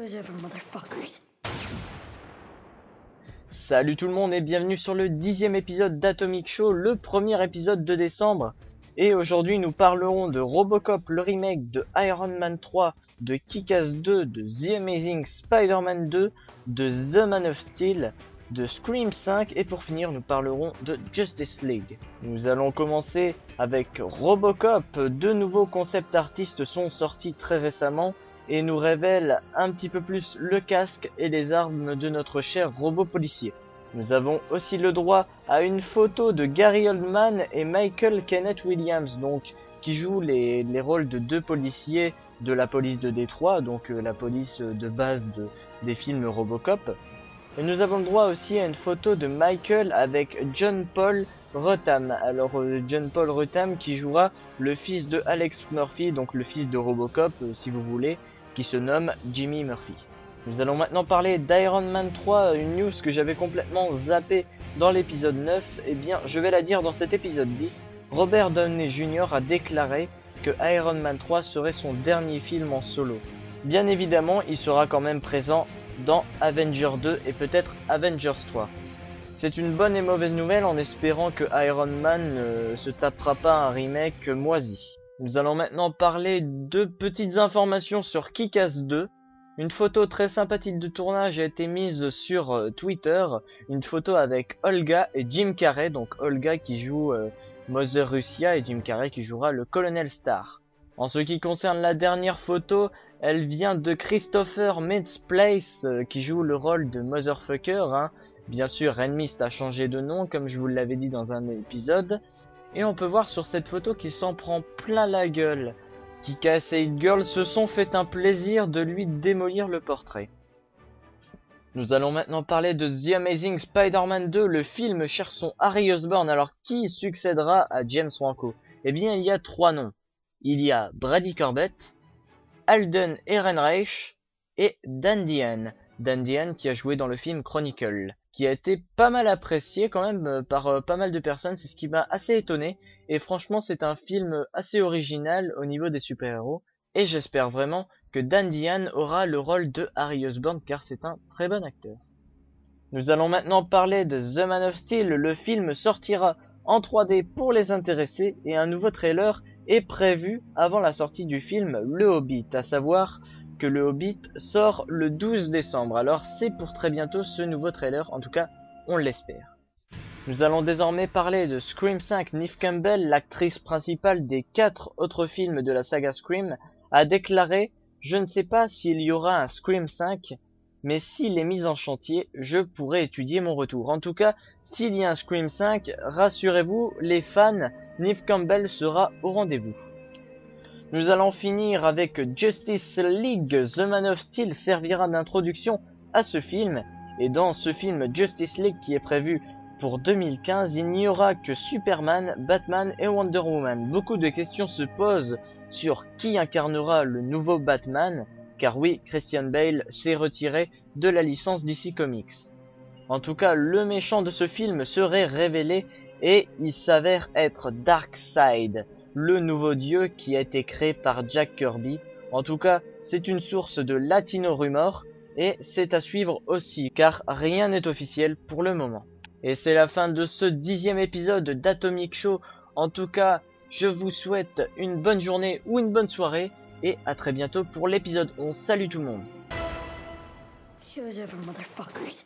Show's over, motherfuckers. Salut tout le monde et bienvenue sur le 10e épisode d'Atomic Show, le premier épisode de décembre. Et aujourd'hui nous parlerons de Robocop, le remake, de Iron Man 3, de Kick-Ass 2, de The Amazing Spider-Man 2, de The Man of Steel, de Scream 5 et pour finir nous parlerons de Justice League. Nous allons commencer avec Robocop. Deux nouveaux concept artistes sont sortis très récemment et nous révèlent un petit peu plus le casque et les armes de notre cher robot policier. Nous avons aussi le droit à une photo de Gary Oldman et Michael Kenneth Williams, donc qui jouent les rôles de deux policiers de la police de Détroit, donc la police de base des films Robocop. Et nous avons le droit aussi à une photo de Michael avec John Paul Rutham. Alors John Paul Rutham qui jouera le fils de Alex Murphy, donc le fils de Robocop si vous voulez, qui se nomme Jimmy Murphy. Nous allons maintenant parler d'Iron Man 3, une news que j'avais complètement zappé dans l'épisode 9. Eh bien, je vais la dire dans cet épisode 10. Robert Downey Jr. a déclaré que Iron Man 3 serait son dernier film en solo. Bien évidemment, il sera quand même présent dans Avengers 2 et peut-être Avengers 3. C'est une bonne et mauvaise nouvelle en espérant que Iron Man ne se tapera pas un remake moisi. Nous allons maintenant parler de petites informations sur Kick-Ass 2. Une photo très sympathique de tournage a été mise sur Twitter. Une photo avec Olga et Jim Carrey. Donc Olga qui joue Mother Russia et Jim Carrey qui jouera le Colonel Starr. En ce qui concerne la dernière photo, elle vient de Christopher Mintz-Plasse qui joue le rôle de Motherfucker. Bien sûr, Ren Mist a changé de nom comme je vous l'avais dit dans un épisode. Et on peut voir sur cette photo qu'il s'en prend plein la gueule. Kick-Ass et Hit Girl se sont fait un plaisir de lui démolir le portrait. Nous allons maintenant parler de The Amazing Spider-Man 2. Le film cherche son Harry Osborn. Alors qui succédera à James Franco? Eh bien il y a trois noms. Il y a Brady Corbett, Alden Ehrenreich et Dan Dehan. Dan Dehan qui a joué dans le film Chronicle, qui a été pas mal apprécié quand même par pas mal de personnes, c'est ce qui m'a assez étonné. Et franchement c'est un film assez original au niveau des super-héros. Et j'espère vraiment que Dan Dehan aura le rôle de Harry Osborn car c'est un très bon acteur. Nous allons maintenant parler de The Man of Steel. Le film sortira en 3D pour les intéressés et un nouveau trailer est prévu avant la sortie du film Le Hobbit, à savoir que Le Hobbit sort le 12 décembre. Alors c'est pour très bientôt ce nouveau trailer, en tout cas on l'espère. Nous allons désormais parler de Scream 5. Neve Campbell, l'actrice principale des 4 autres films de la saga Scream, a déclaré « Je ne sais pas s'il y aura un Scream 5, mais s'il est mis en chantier, je pourrai étudier mon retour. En tout cas, s'il y a un Scream 5, rassurez-vous, les fans, Neve Campbell sera au rendez-vous. » Nous allons finir avec Justice League. The Man of Steel servira d'introduction à ce film. Et dans ce film Justice League qui est prévu pour 2015, il n'y aura que Superman, Batman et Wonder Woman. Beaucoup de questions se posent sur qui incarnera le nouveau Batman. Car oui, Christian Bale s'est retiré de la licence DC Comics. En tout cas, le méchant de ce film serait révélé et il s'avère être Darkseid, le nouveau dieu qui a été créé par Jack Kirby. En tout cas, c'est une source de Latino Rumor et c'est à suivre aussi car rien n'est officiel pour le moment. Et c'est la fin de ce 10e épisode d'Atomic Show. En tout cas, je vous souhaite une bonne journée ou une bonne soirée et à très bientôt pour l'épisode 11. Salut tout le monde. Show's over, motherfuckers.